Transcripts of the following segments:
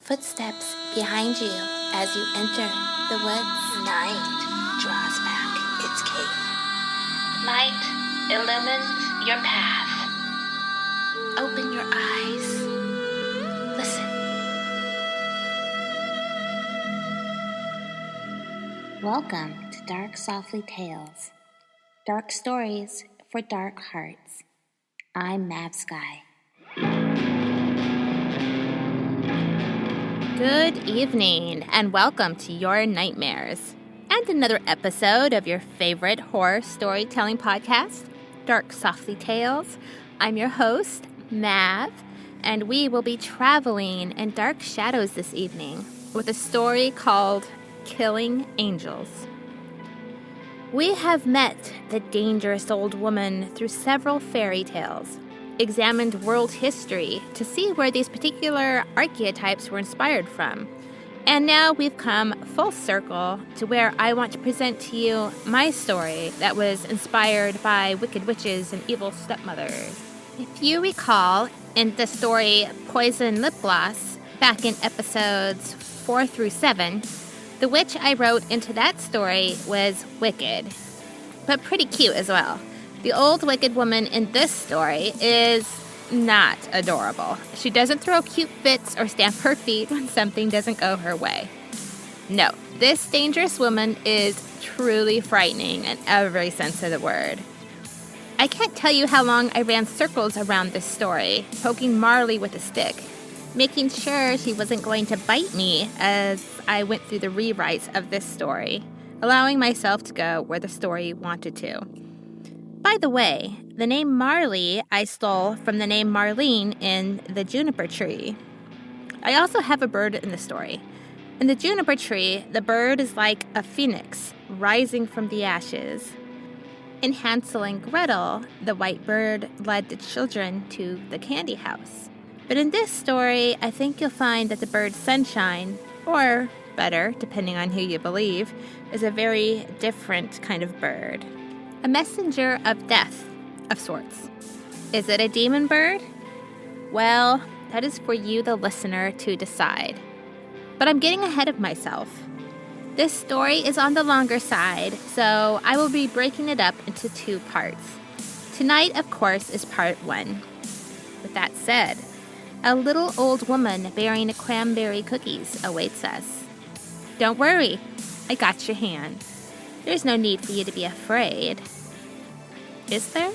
footsteps behind you as you enter the woods. Night draws back its cape. Light illumines your path. Open your eyes. Listen. Welcome to Dark Softly Tales. Dark stories for dark hearts. I'm Mav Sky. Good evening, and welcome to Your Nightmares, and another episode of your favorite horror storytelling podcast, Dark Softly Tales. I'm your host, Mav, and we will be traveling in dark shadows this evening with a story called Killing Angels. We have met the dangerous old woman through several fairy tales, examined world history to see where these particular archetypes were inspired from. And now we've come full circle to where I want to present to you my story that was inspired by wicked witches and evil stepmothers. If you recall, in the story Poison Lip Gloss, back in episodes 4 through 7, the witch I wrote into that story was wicked, but pretty cute as well. The old wicked woman in this story is not adorable. She doesn't throw cute fits or stamp her feet when something doesn't go her way. No, this dangerous woman is truly frightening in every sense of the word. I can't tell you how long I ran circles around this story, poking Marley with a stick, making sure she wasn't going to bite me as I went through the rewrites of this story, allowing myself to go where the story wanted to. By the way, the name Marley I stole from the name Marlene in the juniper tree. I also have a bird in the story. In the juniper tree, the bird is like a phoenix rising from the ashes. In Hansel and Gretel, the white bird led the children to the candy house. But in this story, I think you'll find that the bird Sunshine, or better, depending on who you believe, is a very different kind of bird. A messenger of death, of sorts. Is it a demon bird? Well, that is for you, the listener, to decide. But I'm getting ahead of myself. This story is on the longer side, so I will be breaking it up into 2 parts. Tonight, of course, is part 1. With that said, a little old woman bearing a cranberry cookies awaits us. Don't worry, I got your hand. There's no need for you to be afraid. Is there?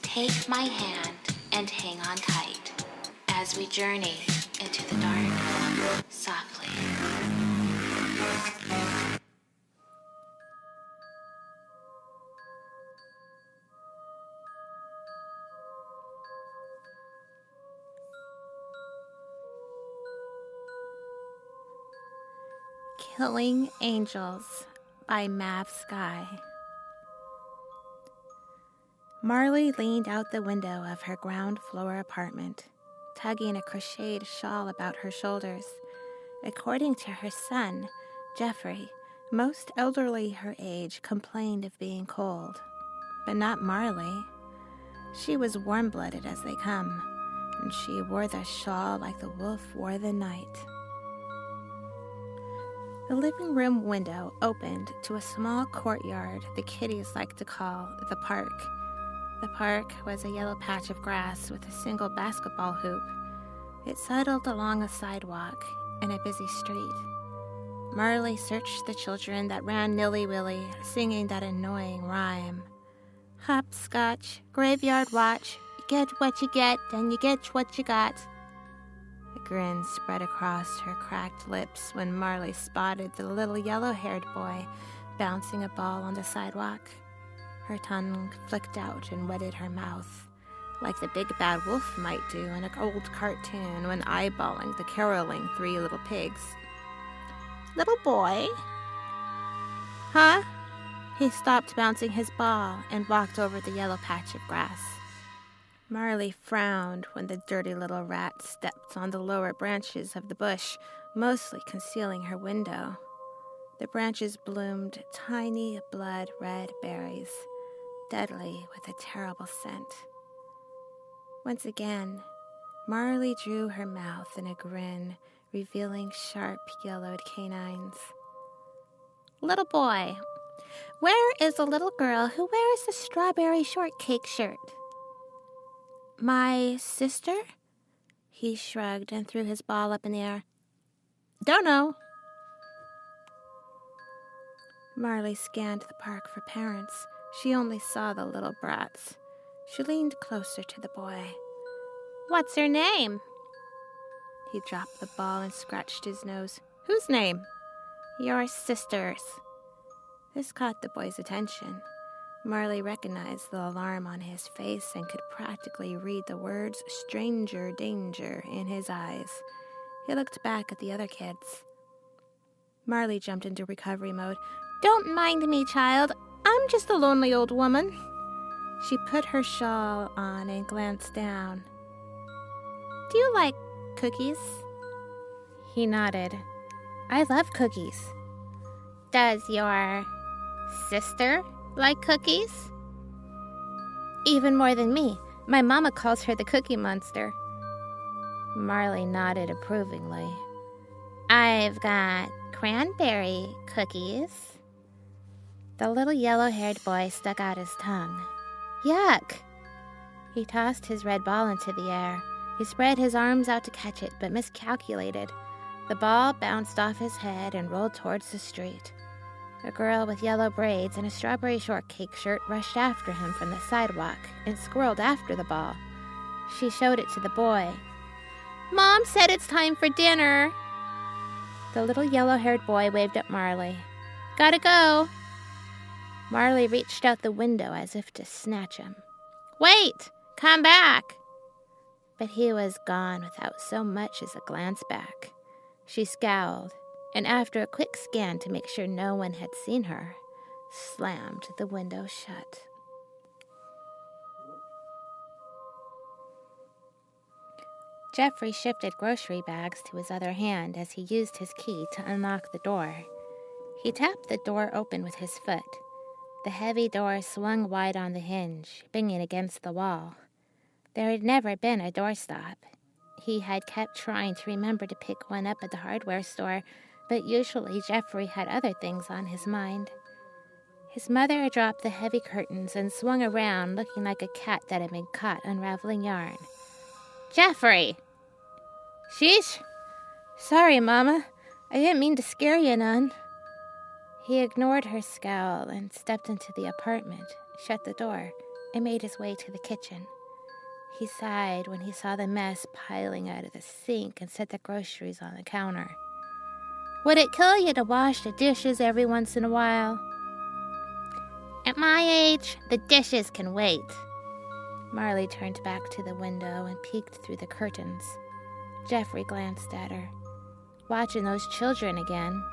Take my hand and hang on tight as we journey into the dark softly. Killing Angels by Mav Sky. Marley leaned out the window of her ground floor apartment, tugging a crocheted shawl about her shoulders. According to her son, Jeffrey, most elderly her age, complained of being cold. But not Marley. She was warm-blooded as they come, and she wore the shawl like the wolf wore the night. The living room window opened to a small courtyard the kiddies like to call the park. The park was a yellow patch of grass with a single basketball hoop. It settled along a sidewalk in a busy street. Marley searched the children that ran nilly-willy, singing that annoying rhyme. Hopscotch, graveyard watch, you get what you get, and you get what you got. A grin spread across her cracked lips when Marley spotted the little yellow-haired boy bouncing a ball on the sidewalk. Her tongue flicked out and wetted her mouth, like the big bad wolf might do in an old cartoon when eyeballing the caroling 3 little pigs. Little boy? Huh? He stopped bouncing his ball and walked over the yellow patch of grass. Marley frowned when the dirty little rat stepped on the lower branches of the bush, mostly concealing her window. The branches bloomed tiny blood-red berries, deadly with a terrible scent. Once again, Marley drew her mouth in a grin, revealing sharp yellowed canines. Little boy, where is the little girl who wears the strawberry shortcake shirt? My sister? He shrugged and threw his ball up in the air. Don't know. Marley scanned the park for parents. She only saw the little brats. She leaned closer to the boy. What's her name? He dropped the ball and scratched his nose. Whose name? Your sister's. This caught the boy's attention. Marley recognized the alarm on his face and could practically read the words stranger danger in his eyes. He looked back at the other kids. Marley jumped into recovery mode. Don't mind me, child. I'm just a lonely old woman. She put her shawl on and glanced down. Do you like cookies? He nodded. I love cookies. Does your sister like cookies? Even more than me. My mama calls her the Cookie Monster. Marley nodded approvingly. I've got cranberry cookies. The little yellow-haired boy stuck out his tongue. Yuck! He tossed his red ball into the air. He spread his arms out to catch it, but miscalculated. The ball bounced off his head and rolled towards the street. A girl with yellow braids and a strawberry shortcake shirt rushed after him from the sidewalk and squirreled after the ball. She showed it to the boy. Mom said it's time for dinner. The little yellow-haired boy waved at Marley. Gotta go. Marley reached out the window as if to snatch him. Wait! Come back! But he was gone without so much as a glance back. She scowled, and after a quick scan to make sure no one had seen her, slammed the window shut. Jeffrey shifted grocery bags to his other hand as he used his key to unlock the door. He tapped the door open with his foot. The heavy door swung wide on the hinge, banging against the wall. There had never been a doorstop. He had kept trying to remember to pick one up at the hardware store, but usually Jeffrey had other things on his mind. His mother dropped the heavy curtains and swung around, looking like a cat that had been caught unraveling yarn. Jeffrey! Sheesh! Sorry, Mama. I didn't mean to scare you none. He ignored her scowl and stepped into the apartment, shut the door, and made his way to the kitchen. He sighed when he saw the mess piling out of the sink and set the groceries on the counter. Would it kill you to wash the dishes every once in a while? At my age, the dishes can wait. Marley turned back to the window and peeked through the curtains. Jeffrey glanced at her. Watching those children again.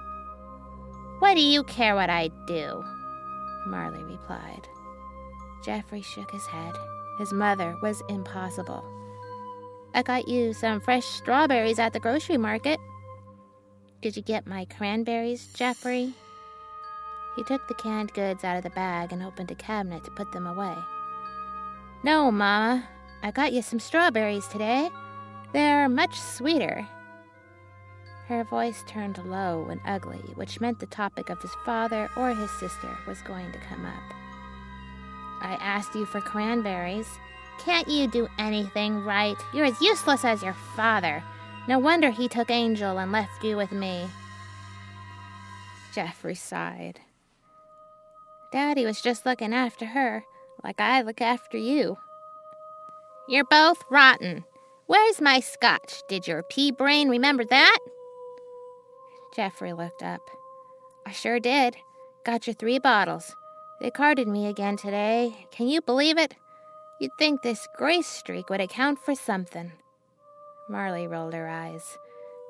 What do you care what I do? Marley replied. Jeffrey shook his head. His mother was impossible. I got you some fresh strawberries at the grocery market. Did you get my cranberries, Jeffrey? He took the canned goods out of the bag and opened a cabinet to put them away. No, Mama. I got you some strawberries today. They're much sweeter. Her voice turned low and ugly, which meant the topic of his father or his sister was going to come up. I asked you for cranberries. Can't you do anything right? You're as useless as your father. No wonder he took Angel and left you with me. Jeffrey sighed. Daddy was just looking after her, like I look after you. You're both rotten. Where's my scotch? Did your pea brain remember that? Jeffrey looked up. I sure did. Got you 3 bottles. They carded me again today. Can you believe it? You'd think this grace streak would account for something. Marley rolled her eyes.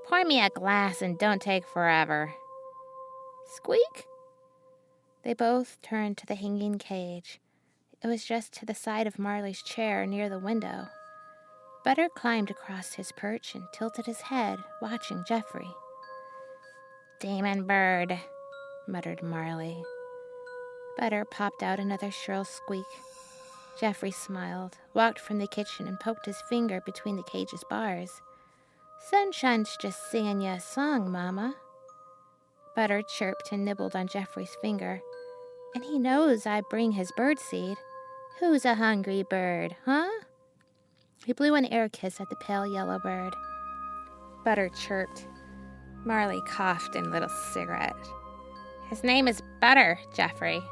Pour me a glass and don't take forever. Squeak! They both turned to the hanging cage. It was just to the side of Marley's chair near the window. Butter climbed across his perch and tilted his head, watching Jeffrey. Demon bird, muttered Marley. Butter popped out another shrill squeak. Jeffrey smiled, walked from the kitchen, and poked his finger between the cage's bars. Sunshine's just singing you a song, Mama. Butter chirped and nibbled on Jeffrey's finger. And he knows I bring his birdseed. Who's a hungry bird, huh? He blew an air kiss at the pale yellow bird. Butter chirped. Marley coughed and lit a cigarette. His name is Butter, Jeffrey.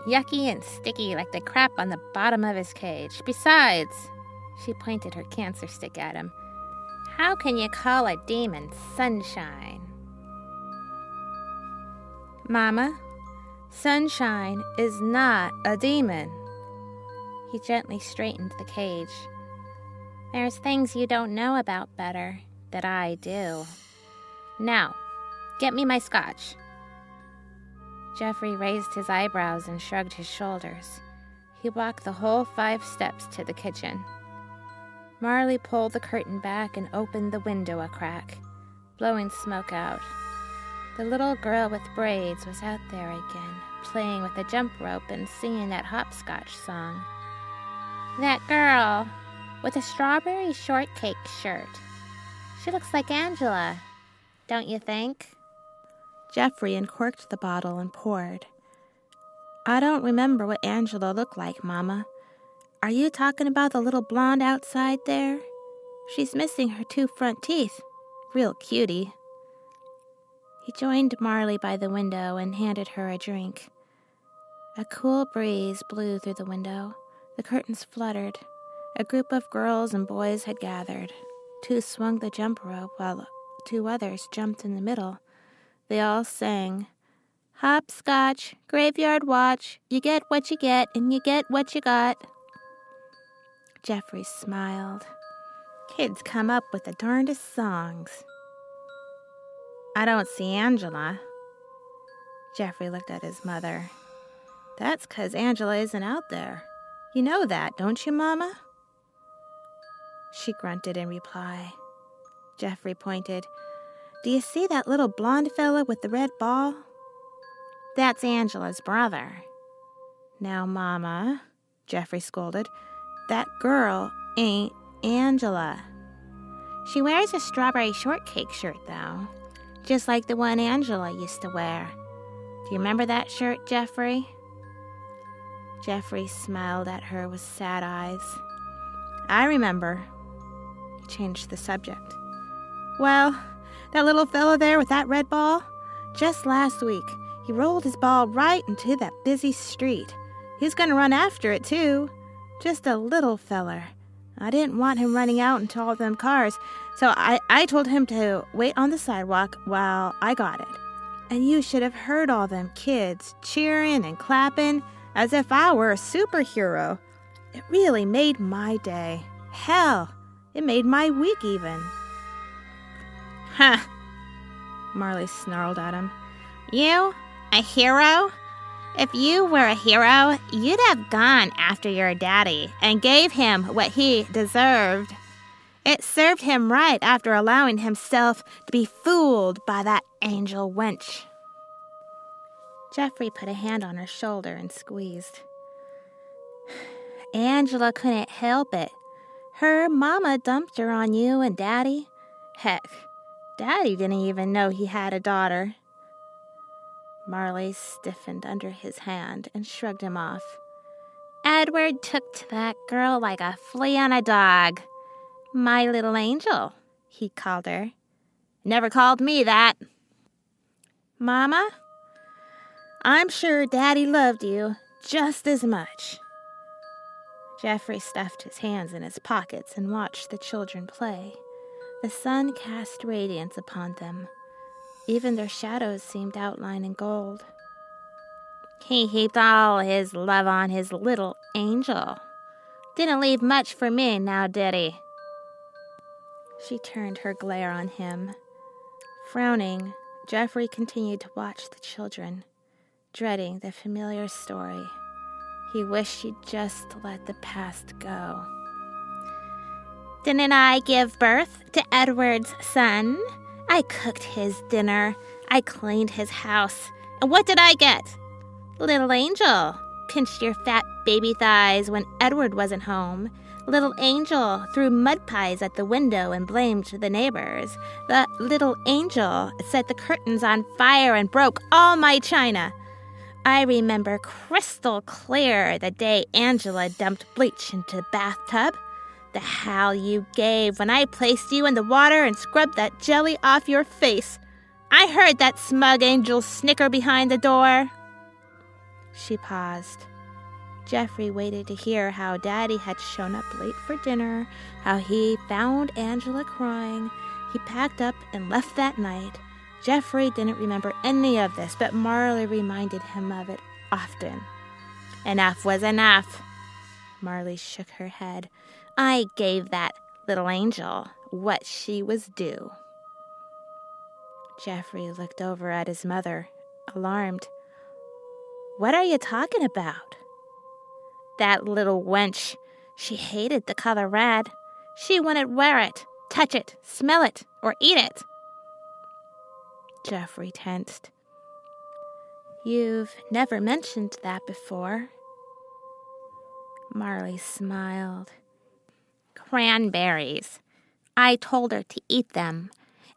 Yucky and sticky like the crap on the bottom of his cage. Besides, she pointed her cancer stick at him, how can you call a demon Sunshine? Mama, Sunshine is not a demon. He gently straightened the cage. There's things you don't know about Butter that I do. Now, get me my scotch. Jeffrey raised his eyebrows and shrugged his shoulders. He walked the whole 5 steps to the kitchen. Marley pulled the curtain back and opened the window a crack, blowing smoke out. The little girl with braids was out there again, playing with a jump rope and singing that hopscotch song. That girl with a strawberry shortcake shirt. She looks like Angela, don't you think? Jeffrey uncorked the bottle and poured. I don't remember what Angela looked like, Mama. Are you talking about the little blonde outside there? She's missing her 2 front teeth. Real cutie. He joined Marley by the window and handed her a drink. A cool breeze blew through the window. The curtains fluttered. A group of girls and boys had gathered. 2 swung the jump rope while 2 others jumped in the middle. They all sang, Hopscotch, graveyard watch, you get what you get and you get what you got. Jeffrey smiled. Kids come up with the darndest songs. I don't see Angela. Jeffrey looked at his mother. That's 'cause Angela isn't out there. You know that, don't you, Mama? She grunted in reply. Jeffrey pointed. Do you see that little blonde fella with the red ball? That's Angela's brother. Now, Mama, Jeffrey scolded, that girl ain't Angela. She wears a strawberry shortcake shirt, though, just like the one Angela used to wear. Do you remember that shirt, Jeffrey? Jeffrey smiled at her with sad eyes. I remember. He changed the subject. Well, that little fella there with that red ball, just last week, he rolled his ball right into that busy street. He's going to run after it, too. Just a little feller. I didn't want him running out into all them cars, so I told him to wait on the sidewalk while I got it. And you should have heard all them kids cheering and clapping as if I were a superhero. It really made my day. Hell, it made my week even. Huh, Marley snarled at him. You, a hero? If you were a hero, you'd have gone after your daddy and gave him what he deserved. It served him right after allowing himself to be fooled by that angel wench. Jeffrey put a hand on her shoulder and squeezed. Angela couldn't help it. Her mama dumped her on you and Daddy. Heck, Daddy didn't even know he had a daughter. Marley stiffened under his hand and shrugged him off. Edward took to that girl like a flea on a dog. My little angel, he called her. Never called me that. Mama, I'm sure Daddy loved you just as much. Jeffrey stuffed his hands in his pockets and watched the children play. The sun cast radiance upon them. Even their shadows seemed outlined in gold. He heaped all his love on his little angel. Didn't leave much for me, now did he? She turned her glare on him. Frowning, Jeffrey continued to watch the children, dreading the familiar story. He wished he'd just let the past go. Didn't I give birth to Edward's son? I cooked his dinner. I cleaned his house. And what did I get? Little angel. pinched your fat baby thighs when Edward wasn't home. Little Angel threw mud pies at the window and blamed the neighbors. The little angel set the curtains on fire and broke all my china. I remember crystal clear the day Angela dumped bleach into the bathtub. The howl you gave when I placed you in the water and scrubbed that jelly off your face. I heard that smug angel snicker behind the door. She paused. Jeffrey waited to hear how Daddy had shown up late for dinner, how he found Angela crying. He packed up and left that night. Jeffrey didn't remember any of this, but Marley reminded him of it often. Enough was enough. Marley shook her head. I gave that little angel what she was due. Jeffrey looked over at his mother, alarmed. What are you talking about? That little wench. She hated the color red. She wouldn't wear it, touch it, smell it, or eat it. Jeffrey tensed. You've never mentioned that before. Marley smiled. Cranberries. I told her to eat them.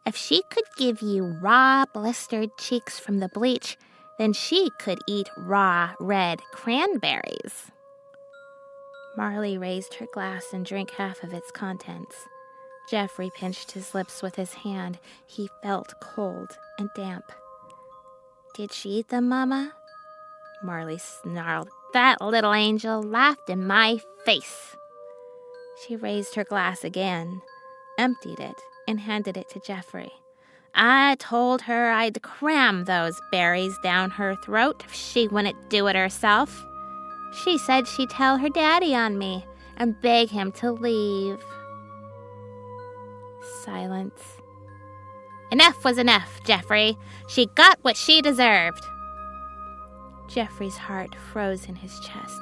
If she could give you raw, blistered cheeks from the bleach, then she could eat raw, red cranberries. Marley raised her glass and drank half of its contents. Jeffrey pinched his lips with his hand. He felt cold and damp. Did she eat them, Mama? Marley snarled. That little angel laughed in my face. She raised her glass again, emptied it, and handed it to Jeffrey. I told her I'd cram those berries down her throat if she wouldn't do it herself. She said she'd tell her daddy on me and beg him to leave. Silence. Enough was enough, Jeffrey. She got what she deserved. Jeffrey's heart froze in his chest.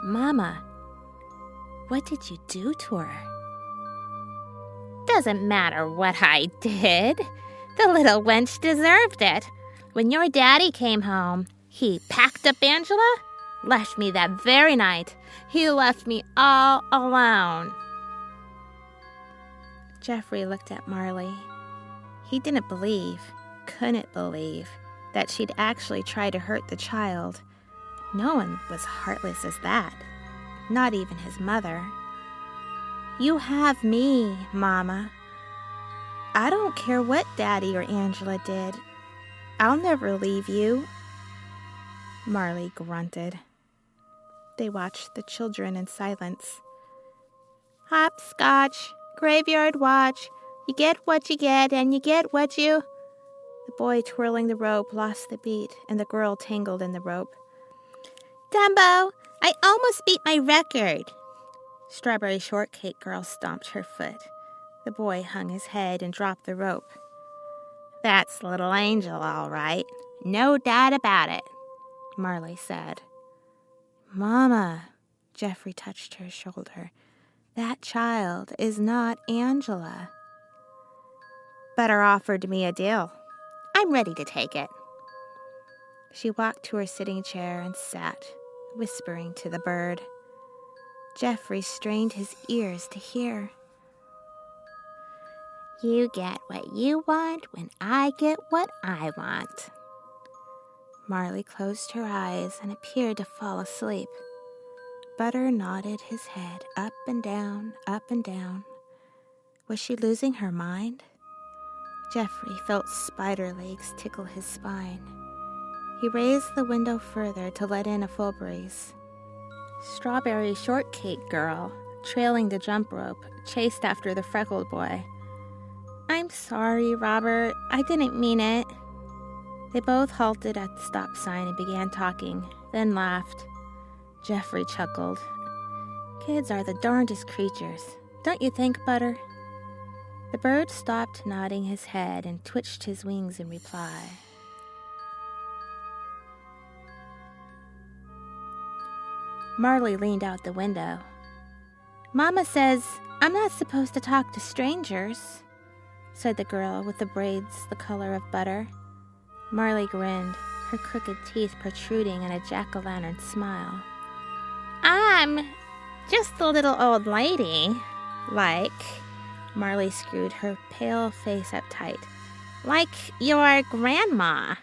Mama, what did you do to her? Doesn't matter what I did. The little wench deserved it. When your daddy came home, he packed up Angela, left me that very night. He left me all alone. Jeffrey looked at Marley. He couldn't believe, that she'd actually tried to hurt the child. No one was heartless as that, not even his mother. You have me, Mama. I don't care what Daddy or Angela did. I'll never leave you. Marley grunted. They watched the children in silence. Hopscotch, graveyard watch. You get what you get, and you get what you... The boy twirling the rope lost the beat, and the girl tangled in the rope. Dumbo, I almost beat my record. Strawberry Shortcake Girl stomped her foot. The boy hung his head and dropped the rope. That's little Angel, all right. No doubt about it, Marley said. Mama, Jeffrey touched her shoulder. That child is not Angela. Butter offered me a deal. I'm ready to take it. She walked to her sitting chair and sat, whispering to the bird. Jeffrey strained his ears to hear. You get what you want when I get what I want. Marley closed her eyes and appeared to fall asleep. Butter nodded his head up and down, up and down. Was she losing her mind? Jeffrey felt spider legs tickle his spine. He raised the window further to let in a full breeze. Strawberry Shortcake Girl, trailing the jump rope, chased after the freckled boy. I'm sorry, Robert. I didn't mean it. They both halted at the stop sign and began talking, then laughed. Jeffrey chuckled. Kids are the darndest creatures. Don't you think, Butter? The bird stopped nodding his head and twitched his wings in reply. Marley leaned out the window. Mama says I'm not supposed to talk to strangers, said the girl with the braids the color of butter. Marley grinned, her crooked teeth protruding in a jack-o'-lantern smile. Just a little old lady. Like, Marley screwed her pale face up tight. Like your grandma.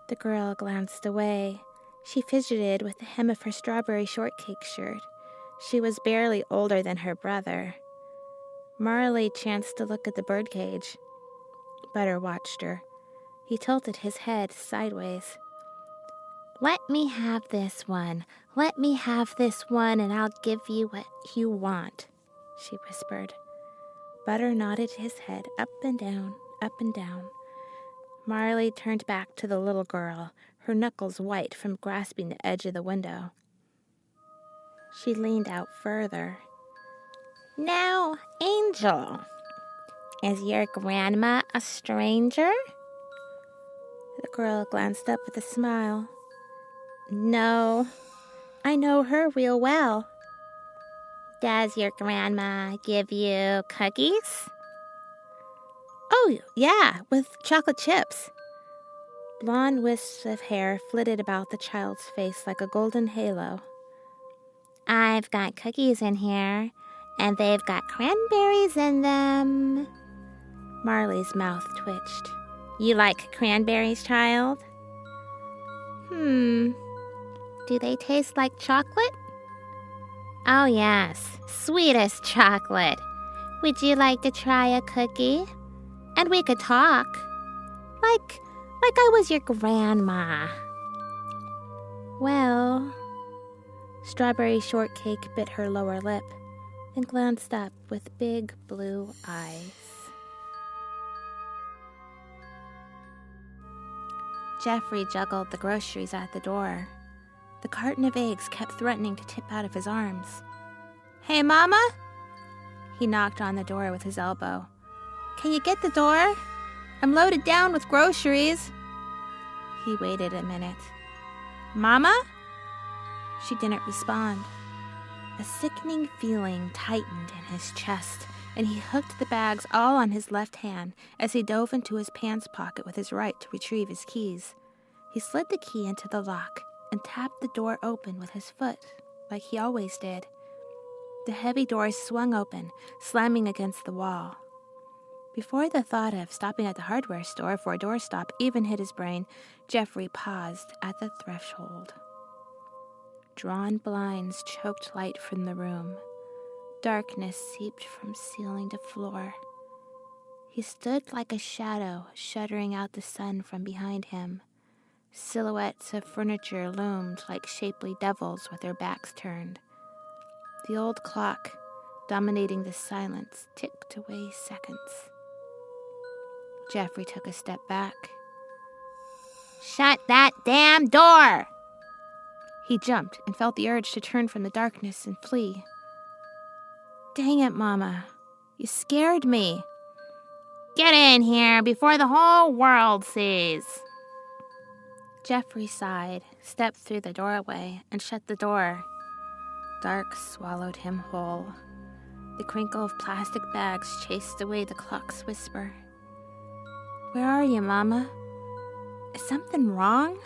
The girl glanced away. She fidgeted with the hem of her strawberry shortcake shirt. She was barely older than her brother. Marley chanced to look at the birdcage. Butter watched her. He tilted his head sideways. Let me have this one. Let me have this one, and I'll give you what you want, she whispered. Butter nodded his head up and down, up and down. Marley turned back to the little girl, her knuckles white from grasping the edge of the window. She leaned out further. Now, Angel, is your grandma a stranger? The girl glanced up with a smile. No, I know her real well. Does your grandma give you cookies? Oh, yeah, with chocolate chips. Blonde wisps of hair flitted about the child's face like a golden halo. I've got cookies in here, and they've got cranberries in them. Marley's mouth twitched. You like cranberries, child? Do they taste like chocolate? Oh, yes, sweetest chocolate. Would you like to try a cookie? And we could talk. Like I was your grandma. Well, Strawberry Shortcake bit her lower lip, then glanced up with big blue eyes. Jeffrey juggled the groceries at the door. The carton of eggs kept threatening to tip out of his arms. Hey, Mama? He knocked on the door with his elbow. Can you get the door? I'm loaded down with groceries. He waited a minute. Mama? She didn't respond. A sickening feeling tightened in his chest, and he hooked the bags all on his left hand as he dove into his pants pocket with his right to retrieve his keys. He slid the key into the lock and tapped the door open with his foot, like he always did. The heavy doors swung open, slamming against the wall. Before the thought of stopping at the hardware store for a doorstop even hit his brain, Jeffrey paused at the threshold. Drawn blinds choked light from the room. Darkness seeped from ceiling to floor. He stood like a shadow, shuttering out the sun from behind him. Silhouettes of furniture loomed like shapely devils with their backs turned. The old clock, dominating the silence, ticked away seconds. Jeffrey took a step back. Shut that damn door! He jumped and felt the urge to turn from the darkness and flee. Dang it, Mama. You scared me. Get in here before the whole world sees. Jeffrey sighed, stepped through the doorway, and shut the door. Dark swallowed him whole. The crinkle of plastic bags chased away the clock's whisper. Where are you, Mama? Is something wrong?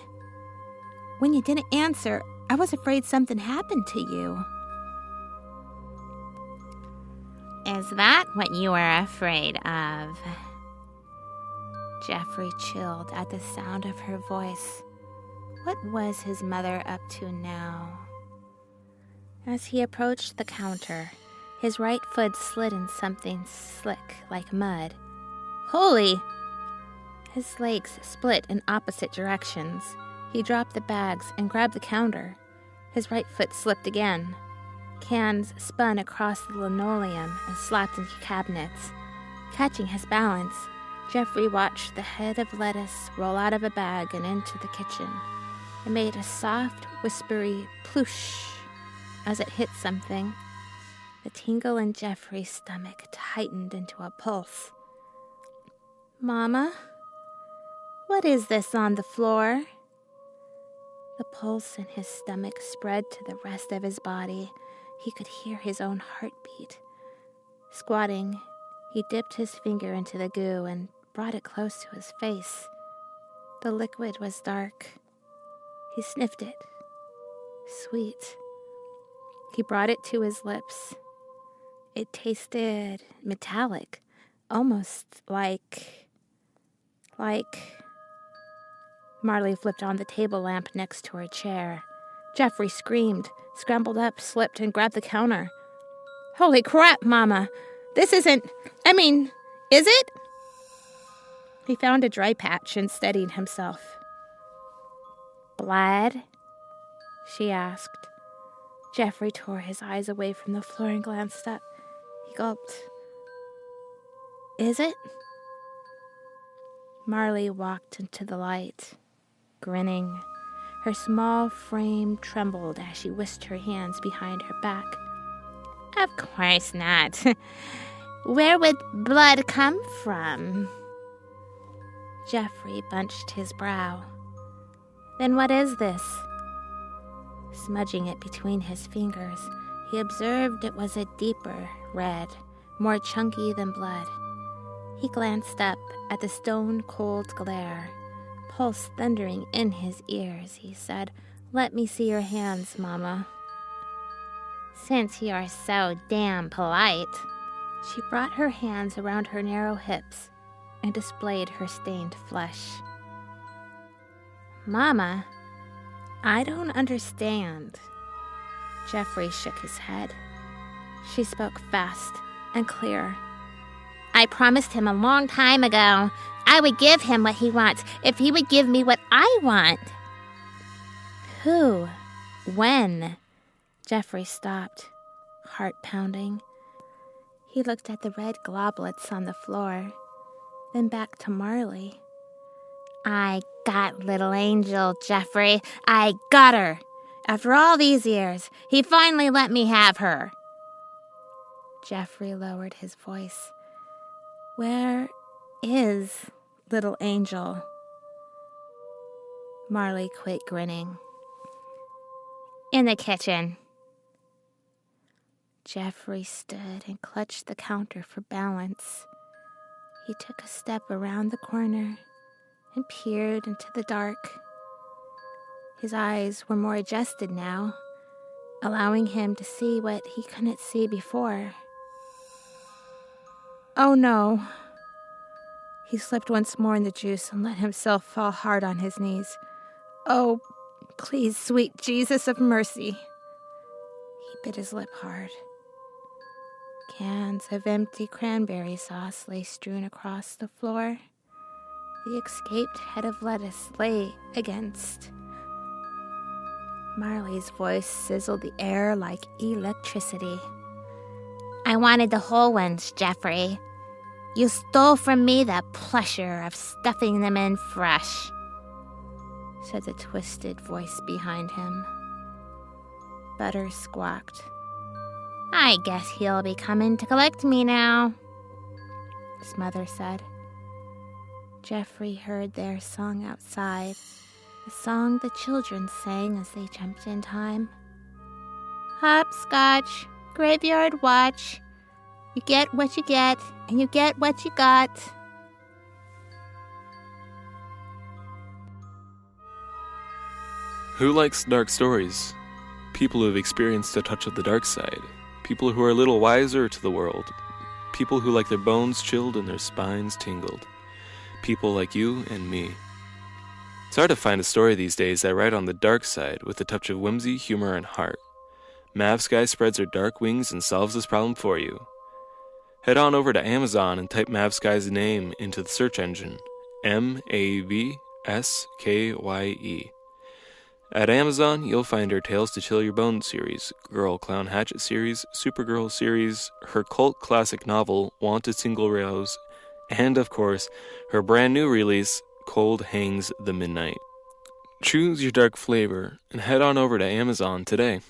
When you didn't answer, I was afraid something happened to you. Is that what you were afraid of? Jeffrey chilled at the sound of her voice. What was his mother up to now? As he approached the counter, his right foot slid in something slick like mud. Holy! His legs split in opposite directions. He dropped the bags and grabbed the counter. His right foot slipped again. Cans spun across the linoleum and slapped into cabinets. Catching his balance, Jeffrey watched the head of lettuce roll out of a bag and into the kitchen. It made a soft, whispery ploosh as it hit something. The tingle in Jeffrey's stomach tightened into a pulse. Mama? What is this on the floor? The pulse in his stomach spread to the rest of his body. He could hear his own heartbeat. Squatting, he dipped his finger into the goo and brought it close to his face. The liquid was dark. He sniffed it. Sweet, He brought it to his lips. It tasted metallic, almost like... Marley flipped on the table lamp next to her chair. Jeffrey screamed, scrambled up, slipped, and grabbed the counter. Holy crap, Mama! This isn't... is it? He found a dry patch and steadied himself. Blood? She asked. Jeffrey tore his eyes away from the floor and glanced up. He gulped. Is it? Marley walked into the light, grinning. Her small frame trembled as she whisked her hands behind her back. Of course not. Where would blood come from? Jeffrey bunched his brow. Then what is this? Smudging it between his fingers, he observed it was a deeper red, more chunky than blood. He glanced up at the stone-cold glare. Pulse thundering in his ears, he said, Let me see your hands, Mama. Since you are so damn polite. She brought her hands around her narrow hips and displayed her stained flesh. Mama, I don't understand. Jeffrey shook his head. She spoke fast and clear. I promised him a long time ago I would give him what he wants if he would give me what I want. Who? When? Jeffrey stopped, heart pounding. He looked at the red globlets on the floor, then back to Marley. I got little Angel, Jeffrey. I got her. After all these years, he finally let me have her. Jeffrey lowered his voice. Where is little Angel? Marley quit grinning. In the kitchen. Jeffrey stood and clutched the counter for balance. He took a step around the corner and peered into the dark. His eyes were more adjusted now, allowing him to see what he couldn't see before. Oh no. He slipped once more in the juice and let himself fall hard on his knees. Oh, please, sweet Jesus of mercy. He bit his lip hard. Cans of empty cranberry sauce lay strewn across the floor. The escaped head of lettuce lay against. Marley's voice sizzled the air like electricity. I wanted the whole ones, Jeffrey. You stole from me the pleasure of stuffing them in fresh, said the twisted voice behind him. Butter squawked. I guess he'll be coming to collect me now, his mother said. Jeffrey heard their song outside, the song the children sang as they jumped in time. Hopscotch, graveyard watch. You get what you get, and you get what you got. Who likes dark stories? People who have experienced a touch of the dark side. People who are a little wiser to the world. People who like their bones chilled and their spines tingled. People like you and me. It's hard to find a story these days that write on the dark side with a touch of whimsy, humor, and heart. Mavsky spreads her dark wings and solves this problem for you. Head on over to Amazon and type Mavsky's name into the search engine. Mavskye. At Amazon, you'll find her Tales to Chill Your Bones series, Girl Clown Hatchet series, Supergirl series, her cult classic novel, Wanted Single Rose, and, of course, her brand new release, Cold Hangs the Midnight. Choose your dark flavor and head on over to Amazon today.